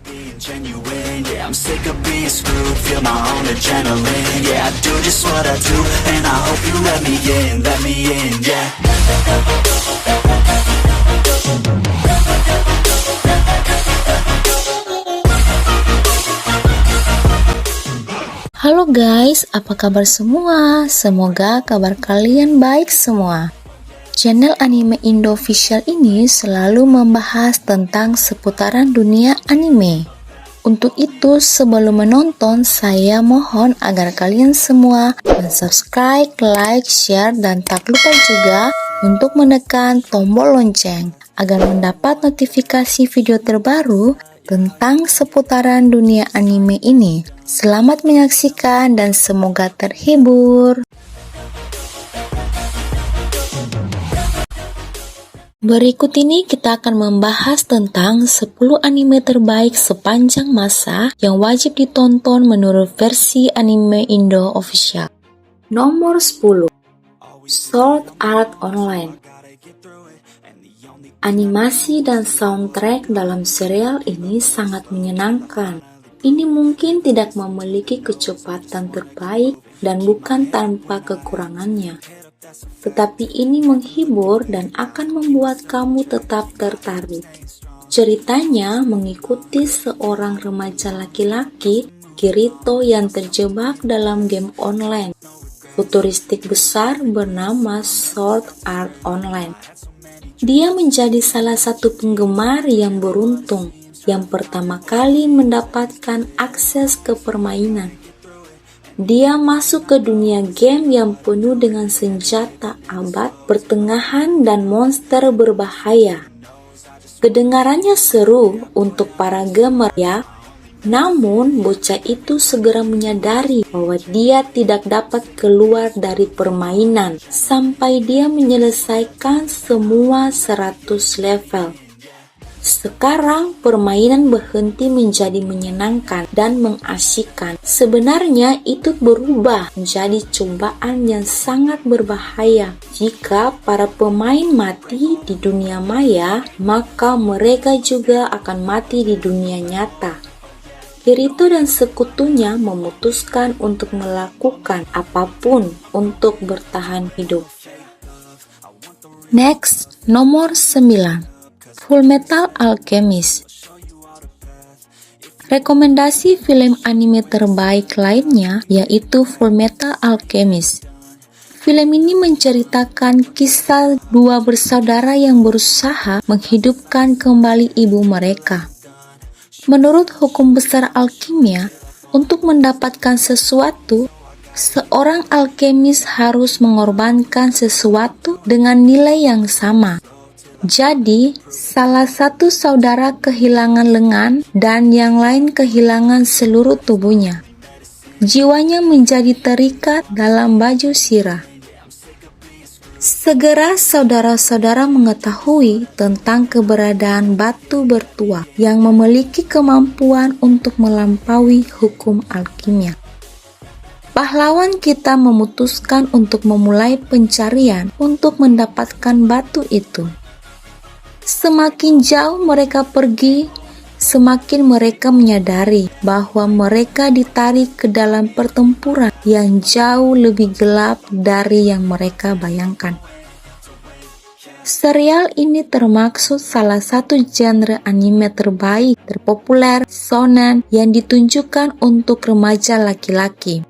Being genuine, yeah, I'm sick of being screwed. Feel my own adrenaline, yeah, I do just what I do, and I hope you let me in, yeah. Halo guys, apa kabar semua? Semoga kabar kalian baik semua. Channel Anime Indo Official ini selalu membahas tentang seputaran dunia anime. Untuk itu, sebelum menonton, saya mohon agar kalian semua subscribe, like, share, dan tak lupa juga untuk menekan tombol lonceng agar mendapat notifikasi video terbaru tentang seputaran dunia anime ini. Selamat menyaksikan dan semoga terhibur. Berikut ini kita akan membahas tentang 10 anime terbaik sepanjang masa yang wajib ditonton menurut versi Anime Indo Official. Nomor 10, Sword Art Online. Animasi dan soundtrack dalam serial ini sangat menyenangkan. Ini mungkin tidak memiliki kecepatan terbaik dan bukan tanpa kekurangannya. Tetapi ini menghibur dan akan membuat kamu tetap tertarik. Ceritanya mengikuti seorang remaja laki-laki, Kirito, yang terjebak dalam game online futuristik besar bernama Sword Art Online. Dia menjadi salah satu penggemar yang beruntung yang pertama kali mendapatkan akses ke permainan. Dia masuk ke dunia game yang penuh dengan senjata abad pertengahan dan monster berbahaya. Kedengarannya seru untuk para gamer ya, namun bocah itu segera menyadari bahwa dia tidak dapat keluar dari permainan sampai dia menyelesaikan semua 100 level. Sekarang permainan berhenti menjadi menyenangkan dan mengasyikkan. Sebenarnya itu berubah menjadi cobaan yang sangat berbahaya. Jika para pemain mati di dunia maya, maka mereka juga akan mati di dunia nyata. Kirito dan sekutunya memutuskan untuk melakukan apapun untuk bertahan hidup. Next, nomor 9. Fullmetal Alchemist. Rekomendasi film anime terbaik lainnya yaitu Fullmetal Alchemist. Film ini menceritakan kisah dua bersaudara yang berusaha menghidupkan kembali ibu mereka. Menurut hukum besar alkimia, untuk mendapatkan sesuatu, seorang alkemis harus mengorbankan sesuatu dengan nilai yang sama. Jadi, salah satu saudara kehilangan lengan dan yang lain kehilangan seluruh tubuhnya. Jiwanya menjadi terikat dalam baju sirah. Segera saudara-saudara mengetahui tentang keberadaan batu bertuah yang memiliki kemampuan untuk melampaui hukum alkimia. Pahlawan kita memutuskan untuk memulai pencarian untuk mendapatkan batu itu. Semakin jauh mereka pergi, semakin mereka menyadari bahwa mereka ditarik ke dalam pertempuran yang jauh lebih gelap dari yang mereka bayangkan. Serial ini termasuk salah satu genre anime terbaik, terpopuler, shonen yang ditunjukkan untuk remaja laki-laki.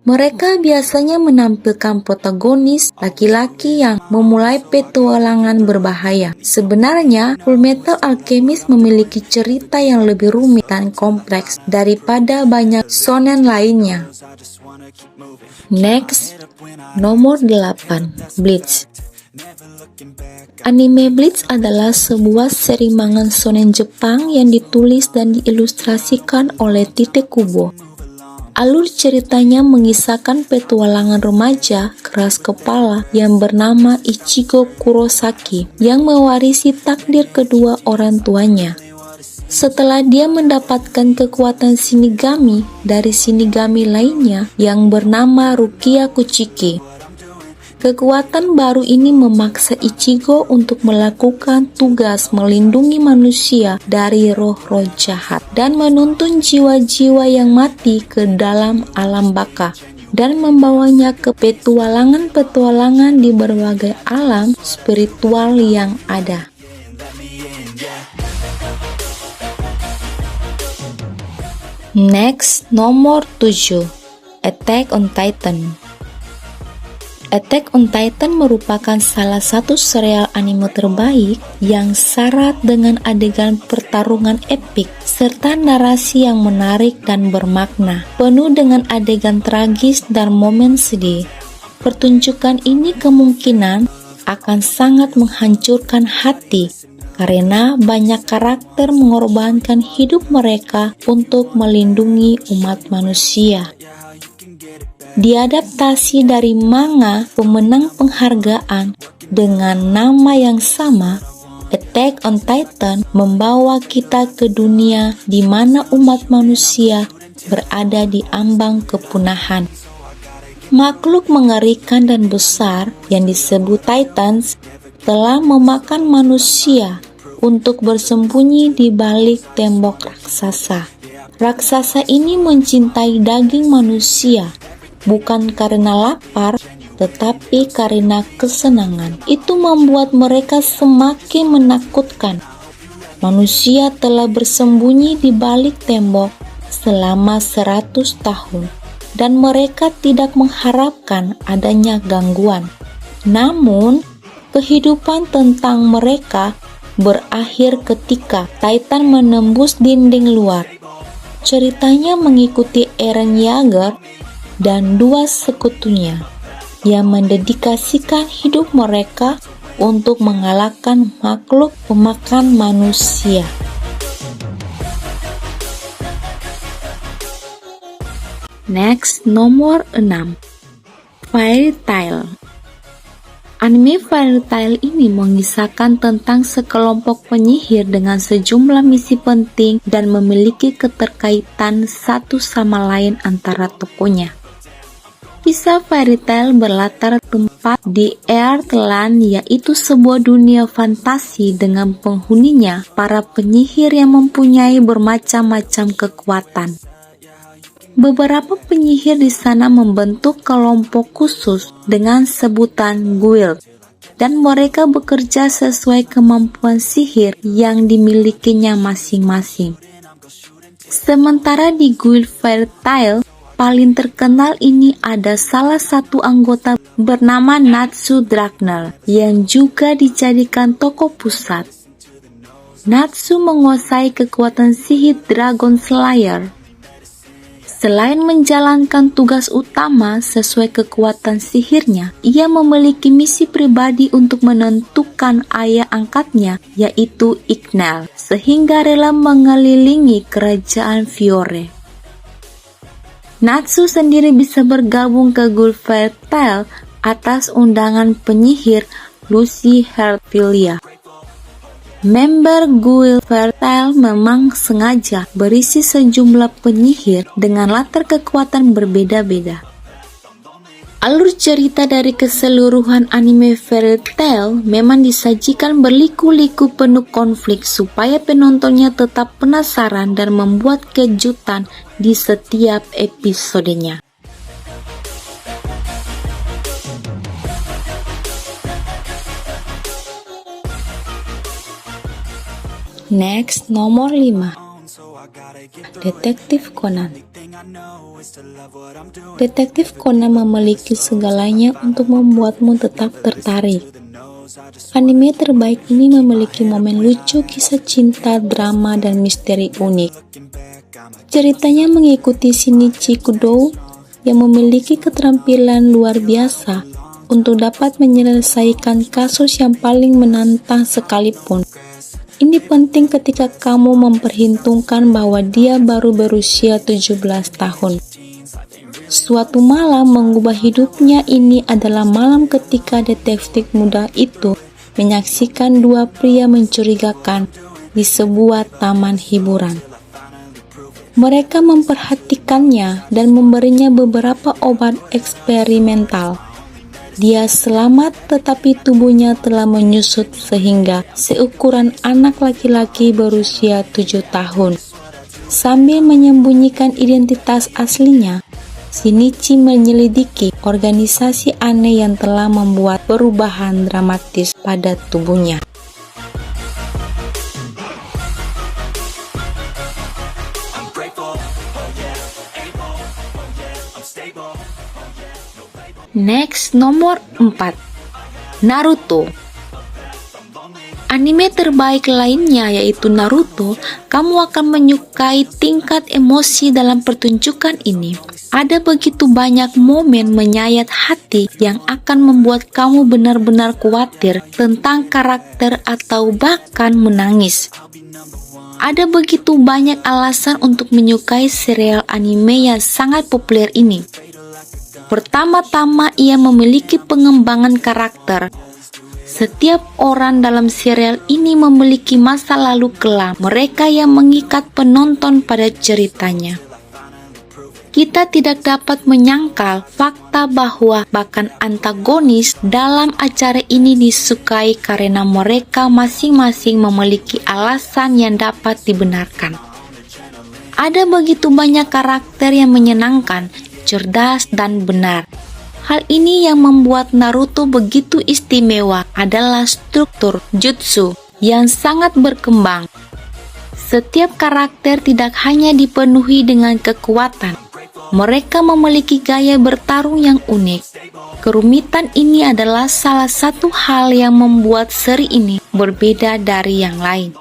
Mereka biasanya menampilkan protagonis laki-laki yang memulai petualangan berbahaya. Sebenarnya, Fullmetal Alchemist memiliki cerita yang lebih rumit dan kompleks daripada banyak shonen lainnya. Next, nomor 8, Bleach. Anime Bleach adalah sebuah seri manga shonen Jepang yang ditulis dan diilustrasikan oleh Tite Kubo. Alur ceritanya mengisahkan petualangan remaja keras kepala yang bernama Ichigo Kurosaki yang mewarisi takdir kedua orang tuanya. Setelah dia mendapatkan kekuatan Shinigami dari Shinigami lainnya yang bernama Rukia Kuchiki. Kekuatan baru ini memaksa Ichigo untuk melakukan tugas melindungi manusia dari roh-roh jahat dan menuntun jiwa-jiwa yang mati ke dalam alam baka dan membawanya ke petualangan-petualangan di berbagai alam spiritual yang ada. Next, nomor 7, Attack on Titan. Attack on Titan merupakan salah satu serial anime terbaik yang syarat dengan adegan pertarungan epik serta narasi yang menarik dan bermakna, penuh dengan adegan tragis dan momen sedih. Pertunjukan ini kemungkinan akan sangat menghancurkan hati karena banyak karakter mengorbankan hidup mereka untuk melindungi umat manusia. Diadaptasi dari manga pemenang penghargaan dengan nama yang sama, Attack on Titan membawa kita ke dunia di mana umat manusia berada di ambang kepunahan. Makhluk mengerikan dan besar yang disebut Titans telah memakan manusia untuk bersembunyi di balik tembok raksasa. Raksasa ini mencintai daging manusia, bukan karena lapar, tetapi karena kesenangan. Itu membuat mereka semakin menakutkan. Manusia telah bersembunyi di balik tembok selama 100 tahun, dan mereka tidak mengharapkan adanya gangguan. Namun, kehidupan tentang mereka berakhir ketika Titan menembus dinding luar. Ceritanya mengikuti Eren Yeager dan dua sekutunya yang mendedikasikan hidup mereka untuk mengalahkan makhluk pemakan manusia. Next, nomor 6, Fairy Tail. Anime Fairy Tail ini mengisahkan tentang sekelompok penyihir dengan sejumlah misi penting dan memiliki keterkaitan satu sama lain antara tokonya. Kisah Fairy Tail berlatar tempat di Earthland, yaitu sebuah dunia fantasi dengan penghuninya para penyihir yang mempunyai bermacam-macam kekuatan. Beberapa penyihir di sana membentuk kelompok khusus dengan sebutan guild, dan mereka bekerja sesuai kemampuan sihir yang dimilikinya masing-masing. Sementara di guild Fairy Tail paling terkenal ini ada salah satu anggota bernama Natsu Dragnel yang juga dijadikan tokoh pusat. Natsu menguasai kekuatan sihir Dragon Slayer. Selain menjalankan tugas utama sesuai kekuatan sihirnya, ia memiliki misi pribadi untuk menentukan ayah angkatnya, yaitu Ignal, sehingga rela mengelilingi kerajaan Fiore. Natsu sendiri bisa bergabung ke Guild Fairy Tail atas undangan penyihir Lucy Heartfilia. Member Guild Fairy Tail memang sengaja berisi sejumlah penyihir dengan latar kekuatan berbeda-beda. Alur cerita dari keseluruhan anime Fairy Tail memang disajikan berliku-liku penuh konflik supaya penontonnya tetap penasaran dan membuat kejutan di setiap episodenya. Next, nomor 5, Detektif Conan. Detektif Conan memiliki segalanya untuk membuatmu tetap tertarik. Anime terbaik ini memiliki momen lucu, kisah cinta, drama, dan misteri unik. Ceritanya mengikuti Shinichi Kudo yang memiliki keterampilan luar biasa untuk dapat menyelesaikan kasus yang paling menantang sekalipun. Ini penting ketika kamu memperhitungkan bahwa dia baru berusia 17 tahun. Suatu malam mengubah hidupnya ini adalah malam ketika detektif muda itu menyaksikan dua pria mencurigakan di sebuah taman hiburan. Mereka memperhatikannya dan memberinya beberapa obat eksperimental. Dia selamat, tetapi tubuhnya telah menyusut sehingga seukuran anak laki-laki berusia 7 tahun. Sambil menyembunyikan identitas aslinya, Shinichi menyelidiki organisasi aneh yang telah membuat perubahan dramatis pada tubuhnya. Next, nomor 4. Naruto. Anime terbaik lainnya yaitu Naruto. Kamu akan menyukai tingkat emosi dalam pertunjukan ini. Ada begitu banyak momen menyayat hati yang akan membuat kamu benar-benar khawatir tentang karakter atau bahkan menangis. Ada begitu banyak alasan untuk menyukai serial anime yang sangat populer ini. Pertama-tama, ia memiliki pengembangan karakter. Setiap orang dalam serial ini memiliki masa lalu kelam mereka yang mengikat penonton pada ceritanya. Kita tidak dapat menyangkal fakta bahwa bahkan antagonis dalam acara ini disukai karena mereka masing-masing memiliki alasan yang dapat dibenarkan. Ada begitu banyak karakter yang menyenangkan, cerdas, dan benar. Hal ini yang membuat Naruto begitu istimewa adalah struktur jutsu yang sangat berkembang. Setiap karakter tidak hanya dipenuhi dengan kekuatan, mereka memiliki gaya bertarung yang unik. Kerumitan ini adalah salah satu hal yang membuat seri ini berbeda dari yang lain.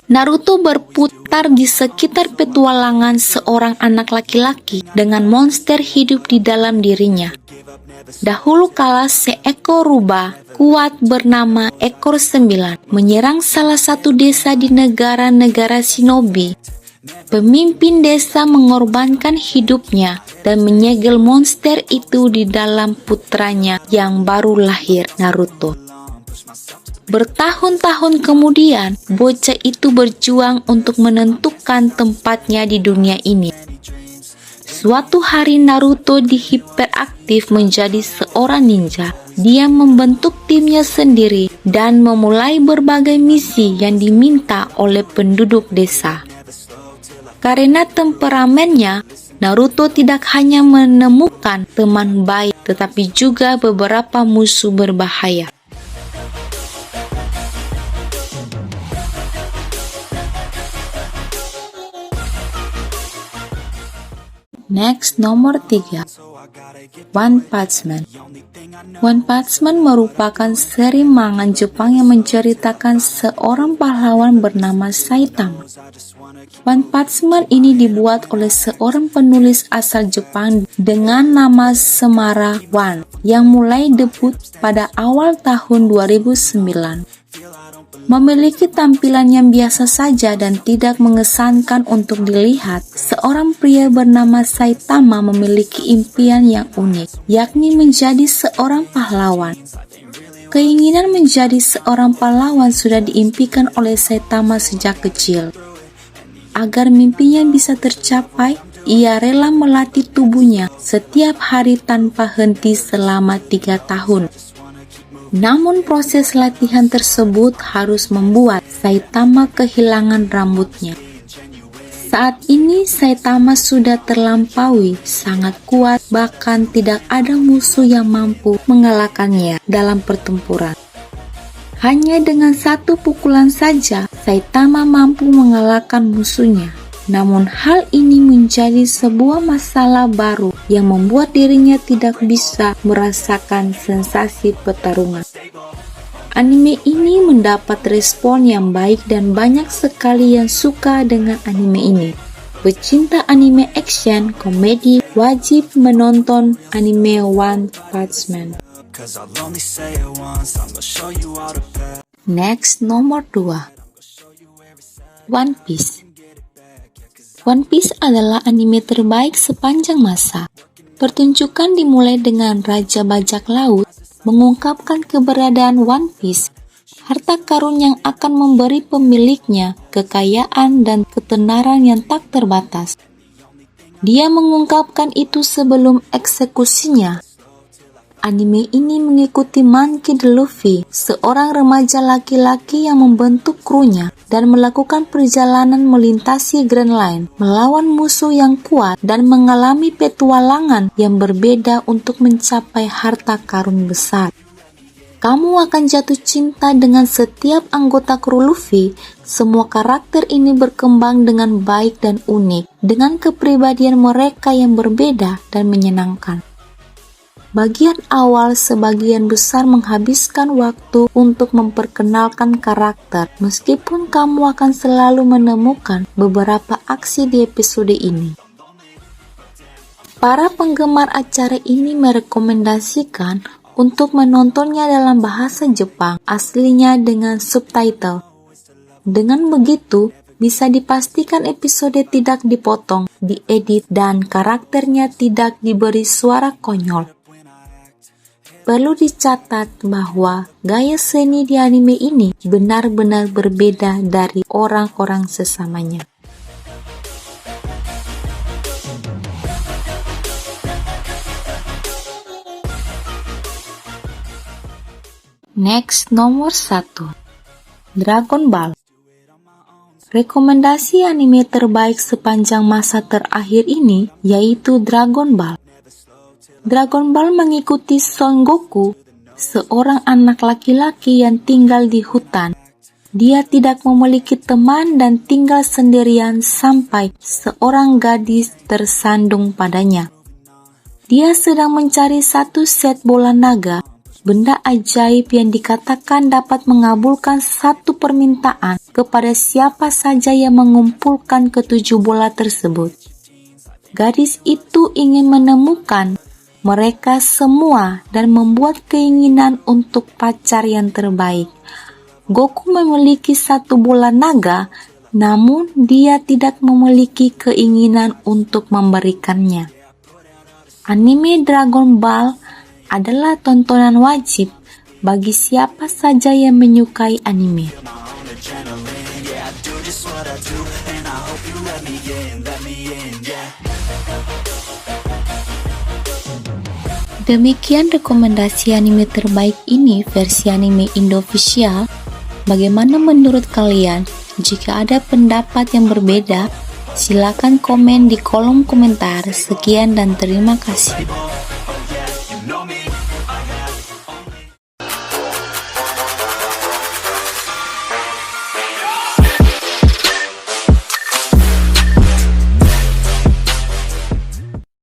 Naruto berputar di sekitar petualangan seorang anak laki-laki dengan monster hidup di dalam dirinya. Dahulu kala seekor rubah kuat bernama Ekor 9 menyerang salah satu desa di negara-negara shinobi. Pemimpin desa mengorbankan hidupnya dan menyegel monster itu di dalam putranya yang baru lahir, Naruto. Bertahun-tahun kemudian, bocah itu berjuang untuk menentukan tempatnya di dunia ini. Suatu hari Naruto dihiperaktif menjadi seorang ninja. Dia membentuk timnya sendiri dan memulai berbagai misi yang diminta oleh penduduk desa. Karena temperamennya, Naruto tidak hanya menemukan teman baik, tetapi juga beberapa musuh berbahaya. Next, nomor 3. One Punch Man. One Punch Man merupakan seri manga Jepang yang menceritakan seorang pahlawan bernama Saitama. One Punch Man ini dibuat oleh seorang penulis asal Jepang dengan nama Semara One yang mulai debut pada awal tahun 2009. Memiliki tampilan yang biasa saja dan tidak mengesankan untuk dilihat, seorang pria bernama Saitama memiliki impian yang unik, yakni menjadi seorang pahlawan. Keinginan menjadi seorang pahlawan sudah diimpikan oleh Saitama sejak kecil. Agar mimpinya bisa tercapai, ia rela melatih tubuhnya setiap hari tanpa henti selama 3 tahun. Namun proses latihan tersebut harus membuat Saitama kehilangan rambutnya. Saat ini Saitama sudah terlampaui sangat kuat, bahkan tidak ada musuh yang mampu mengalahkannya dalam pertempuran. Hanya dengan satu pukulan saja Saitama mampu mengalahkan musuhnya. Namun hal ini menjadi sebuah masalah baru yang membuat dirinya tidak bisa merasakan sensasi pertarungan. Anime ini mendapat respon yang baik dan banyak sekali yang suka dengan anime ini. Pecinta anime action, komedi wajib menonton anime One Punch Man. Next, nomor 2. One Piece. One Piece adalah anime terbaik sepanjang masa. Pertunjukan dimulai dengan Raja Bajak Laut mengungkapkan keberadaan One Piece, harta karun yang akan memberi pemiliknya kekayaan dan ketenaran yang tak terbatas. Dia mengungkapkan itu sebelum eksekusinya. Anime ini mengikuti Monkey D. Luffy, seorang remaja laki-laki yang membentuk krunya dan melakukan perjalanan melintasi Grand Line, melawan musuh yang kuat dan mengalami petualangan yang berbeda untuk mencapai harta karun besar. Kamu akan jatuh cinta dengan setiap anggota kru Luffy. Semua karakter ini berkembang dengan baik dan unik, dengan kepribadian mereka yang berbeda dan menyenangkan. Bagian awal sebagian besar menghabiskan waktu untuk memperkenalkan karakter, meskipun kamu akan selalu menemukan beberapa aksi di episode ini. Para penggemar acara ini merekomendasikan untuk menontonnya dalam bahasa Jepang aslinya dengan subtitle. Dengan begitu, bisa dipastikan episode tidak dipotong, diedit, dan karakternya tidak diberi suara konyol. Perlu dicatat bahwa gaya seni di anime ini benar-benar berbeda dari orang-orang sesamanya. Next, nomor 1. Dragon Ball. Rekomendasi anime terbaik sepanjang masa terakhir ini yaitu Dragon Ball. Dragon Ball mengikuti Son Goku, seorang anak laki-laki yang tinggal di hutan. Dia tidak memiliki teman dan tinggal sendirian sampai seorang gadis tersandung padanya. Dia sedang mencari satu set bola naga, benda ajaib yang dikatakan dapat mengabulkan satu permintaan kepada siapa saja yang mengumpulkan ketujuh bola tersebut. Gadis itu ingin menemukan mereka semua dan membuat keinginan untuk pacar yang terbaik. Goku memiliki satu bola naga, namun dia tidak memiliki keinginan untuk memberikannya. Anime Dragon Ball adalah tontonan wajib bagi siapa saja yang menyukai anime. Demikian rekomendasi anime terbaik ini versi anime Indofficial. Bagaimana menurut kalian? Jika ada pendapat yang berbeda, silakan komen di kolom komentar. Sekian dan terima kasih.